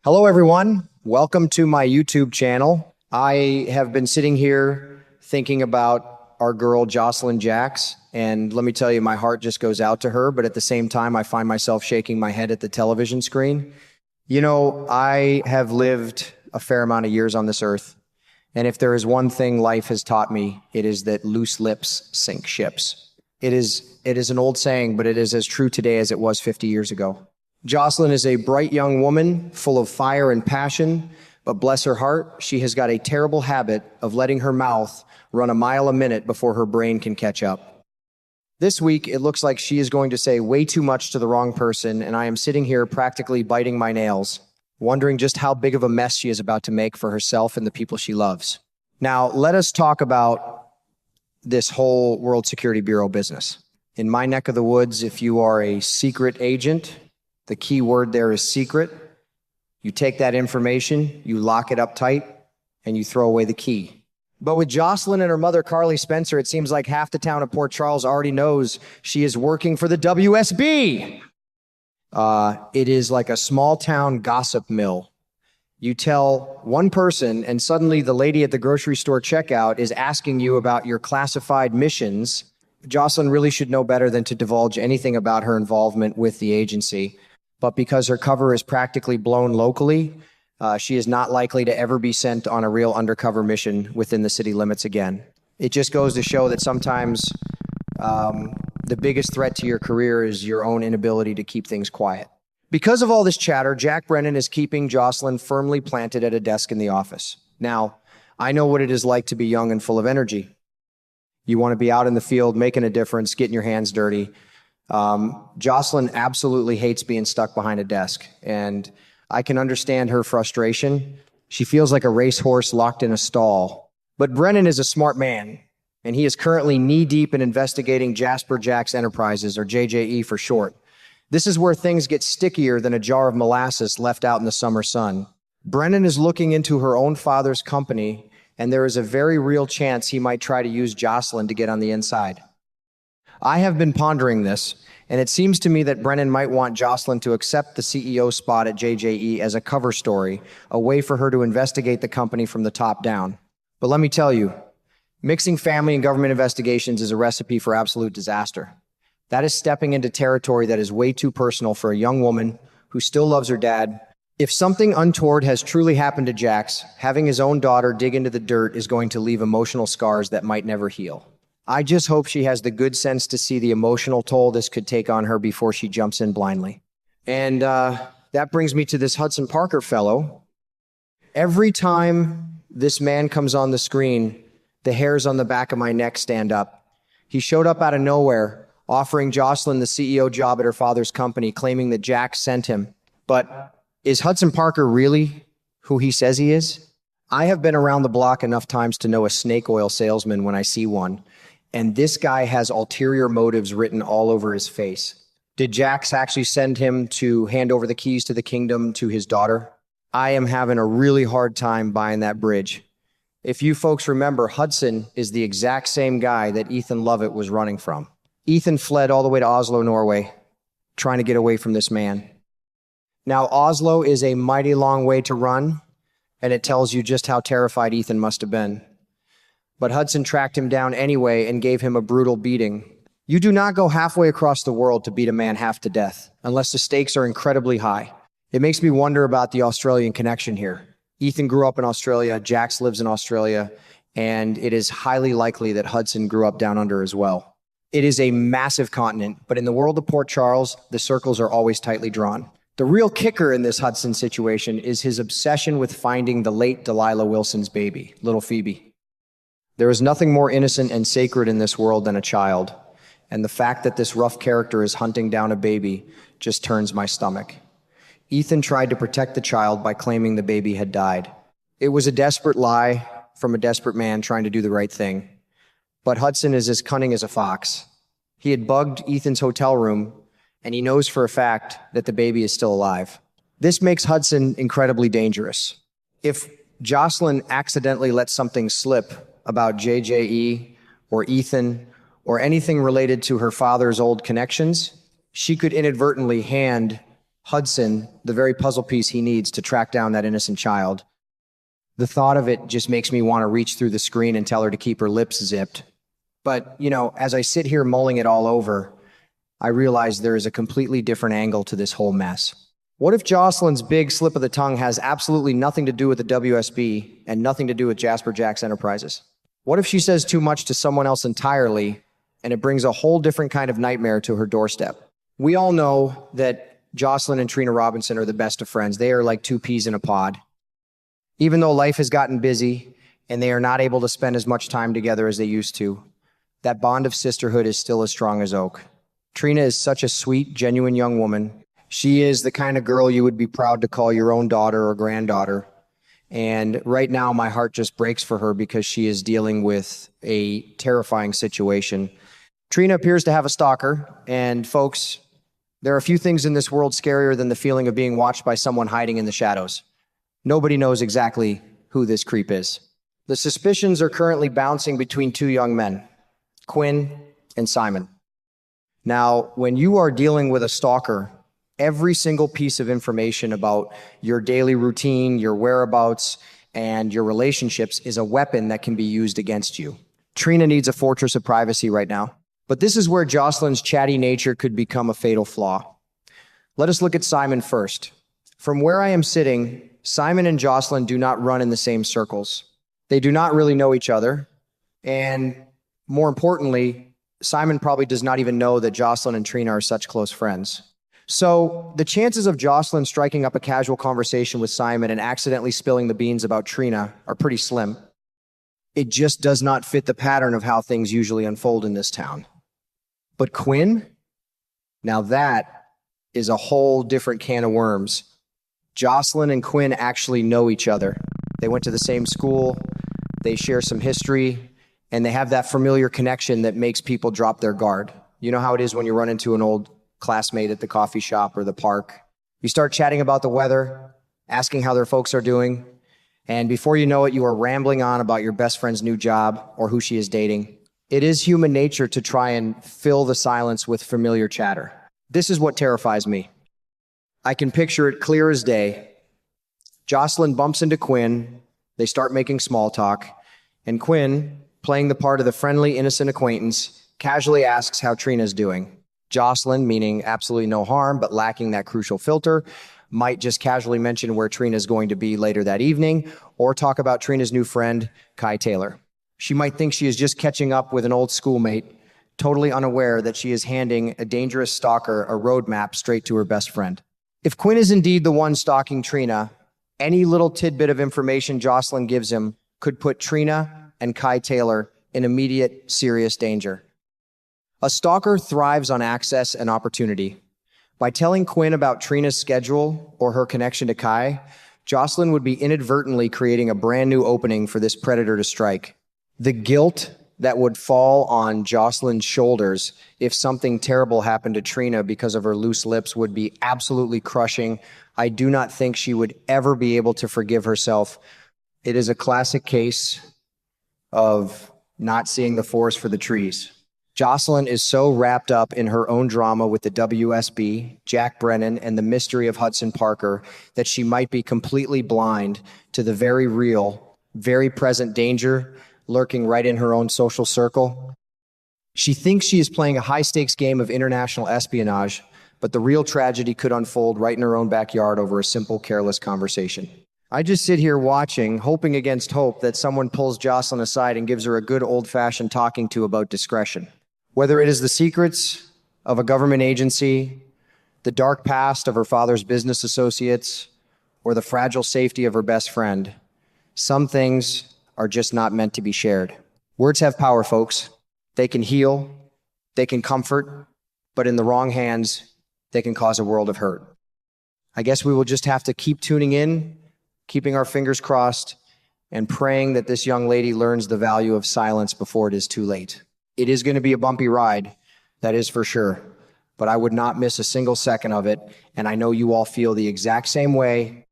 Hello, everyone. Welcome to my YouTube channel. I have been sitting here thinking about our girl, Josslyn Jax, and let me tell you, my heart just goes out to her, but at the same time, I find myself shaking my head at the television screen. You know, I have lived a fair amount of years on this earth, and if there is one thing life has taught me, it is that loose lips sink ships. It is an old saying, but it is as true today as it was 50 years ago. Josslyn is a bright young woman full of fire and passion, but bless her heart, she has got a terrible habit of letting her mouth run a mile a minute before her brain can catch up. This week, it looks like she is going to say way too much to the wrong person, and I am sitting here practically biting my nails, wondering just how big of a mess she is about to make for herself and the people she loves. Now, let us talk about this whole World Security Bureau business. In my neck of the woods, if you are a secret agent, the key word there is secret. You take that information, you lock it up tight, and you throw away the key. But with Josslyn and her mother, Carly Spencer, it seems like half the town of Port Charles already knows she is working for the WSB. It is like a small town gossip mill. You tell one person, and suddenly the lady at the grocery store checkout is asking you about your classified missions. Josslyn really should know better than to divulge anything about her involvement with the agency. But because her cover is practically blown locally, she is not likely to ever be sent on a real undercover mission within the city limits again. It just goes to show that sometimes the biggest threat to your career is your own inability to keep things quiet. Because of all this chatter, Jack Brennan is keeping Josslyn firmly planted at a desk in the office. Now, I know what it is like to be young and full of energy. You want to be out in the field, making a difference, getting your hands dirty. Josslyn absolutely hates being stuck behind a desk, and I can understand her frustration. She feels like a racehorse locked in a stall. But Brennan is a smart man, and he is currently knee-deep in investigating Jasper Jax Enterprises, or JJE for short. This is where things get stickier than a jar of molasses left out in the summer sun. Brennan is looking into her own father's company, and there is a very real chance he might try to use Josslyn to get on the inside. I have been pondering this, and it seems to me that Brennan might want Josslyn to accept the CEO spot at JJE as a cover story, a way for her to investigate the company from the top down. But let me tell you, mixing family and government investigations is a recipe for absolute disaster. That is stepping into territory that is way too personal for a young woman who still loves her dad. If something untoward has truly happened to Jax, having his own daughter dig into the dirt is going to leave emotional scars that might never heal. I just hope she has the good sense to see the emotional toll this could take on her before she jumps in blindly. And that brings me to this Hudson Parker fellow. Every time this man comes on the screen, the hairs on the back of my neck stand up. He showed up out of nowhere, offering Josslyn the CEO job at her father's company, claiming that Jack sent him. But is Hudson Parker really who he says he is? I have been around the block enough times to know a snake oil salesman when I see one. And this guy has ulterior motives written all over his face. Did Jax actually send him to hand over the keys to the kingdom to his daughter? I am having a really hard time buying that bridge. If you folks remember, Hudson is the exact same guy that Ethan Lovett was running from. Ethan fled all the way to Oslo, Norway, trying to get away from this man. Now, Oslo is a mighty long way to run, and it tells you just how terrified Ethan must have been. But Hudson tracked him down anyway and gave him a brutal beating. You do not go halfway across the world to beat a man half to death, unless the stakes are incredibly high. It makes me wonder about the Australian connection here. Ethan grew up in Australia, Jax lives in Australia, and it is highly likely that Hudson grew up down under as well. It is a massive continent, but in the world of Port Charles, the circles are always tightly drawn. The real kicker in this Hudson situation is his obsession with finding the late Delilah Wilson's baby, little Phoebe. There is nothing more innocent and sacred in this world than a child, and the fact that this rough character is hunting down a baby just turns my stomach. Ethan tried to protect the child by claiming the baby had died. It was a desperate lie from a desperate man trying to do the right thing. But Hudson is as cunning as a fox. He had bugged Ethan's hotel room, and he knows for a fact that the baby is still alive. This makes Hudson incredibly dangerous. If Josslyn accidentally lets something slip about JJE or Ethan or anything related to her father's old connections, she could inadvertently hand Hudson the very puzzle piece he needs to track down that innocent child. The thought of it just makes me want to reach through the screen and tell her to keep her lips zipped. But, as I sit here mulling it all over, I realize there is a completely different angle to this whole mess. What if Josslyn's big slip of the tongue has absolutely nothing to do with the WSB and nothing to do with Jasper Jacks Enterprises? What if she says too much to someone else entirely and it brings a whole different kind of nightmare to her doorstep? We all know that Josslyn and Trina Robinson are the best of friends. They are like two peas in a pod. Even though life has gotten busy and they are not able to spend as much time together as they used to, that bond of sisterhood is still as strong as oak. Trina is such a sweet, genuine young woman. She is the kind of girl you would be proud to call your own daughter or granddaughter. And right now, my heart just breaks for her because she is dealing with a terrifying situation. Trina appears to have a stalker, and folks, there are a few things in this world scarier than the feeling of being watched by someone hiding in the shadows. Nobody knows exactly who this creep is. The suspicions are currently bouncing between two young men, Quinn and Simon. Now, when you are dealing with a stalker, every single piece of information about your daily routine, your whereabouts, and your relationships is a weapon that can be used against you. Trina needs a fortress of privacy right now. But this is where Josslyn's chatty nature could become a fatal flaw. Let us look at Simon first. From where I am sitting, Simon and Josslyn do not run in the same circles. They do not really know each other. And more importantly, Simon probably does not even know that Josslyn and Trina are such close friends. So the chances of Josslyn striking up a casual conversation with Simon and accidentally spilling the beans about Trina are pretty slim. It just does not fit the pattern of how things usually unfold in this town. But Quinn? Now that is a whole different can of worms. Josslyn and Quinn actually know each other. They went to the same school, they share some history, and they have that familiar connection that makes people drop their guard. You know how it is when you run into an old classmate at the coffee shop or the park. You start chatting about the weather, asking how their folks are doing, and before you know it, you are rambling on about your best friend's new job or who she is dating. It is human nature to try and fill the silence with familiar chatter. This is what terrifies me. I can picture it clear as day. Josslyn bumps into Quinn, they start making small talk, and Quinn, playing the part of the friendly, innocent acquaintance, casually asks how Trina's doing. Josslyn, meaning absolutely no harm, but lacking that crucial filter, might just casually mention where Trina's going to be later that evening, or talk about Trina's new friend, Kai Taylor. She might think she is just catching up with an old schoolmate, totally unaware that she is handing a dangerous stalker a roadmap straight to her best friend. If Quinn is indeed the one stalking Trina, any little tidbit of information Josslyn gives him could put Trina and Kai Taylor in immediate, serious danger. A stalker thrives on access and opportunity. By telling Quinn about Trina's schedule or her connection to Kai, Josslyn would be inadvertently creating a brand new opening for this predator to strike. The guilt that would fall on Josslyn's shoulders if something terrible happened to Trina because of her loose lips would be absolutely crushing. I do not think she would ever be able to forgive herself. It is a classic case of not seeing the forest for the trees. Josslyn is so wrapped up in her own drama with the WSB, Jack Brennan, and the mystery of Hudson Parker that she might be completely blind to the very real, very present danger lurking right in her own social circle. She thinks she is playing a high-stakes game of international espionage, but the real tragedy could unfold right in her own backyard over a simple, careless conversation. I just sit here watching, hoping against hope that someone pulls Josslyn aside and gives her a good old-fashioned talking to about discretion. Whether it is the secrets of a government agency, the dark past of her father's business associates, or the fragile safety of her best friend, some things are just not meant to be shared. Words have power, folks. They can heal, they can comfort, but in the wrong hands, they can cause a world of hurt. I guess we will just have to keep tuning in, keeping our fingers crossed, and praying that this young lady learns the value of silence before it is too late. It is going to be a bumpy ride, that is for sure, but I would not miss a single second of it, and I know you all feel the exact same way,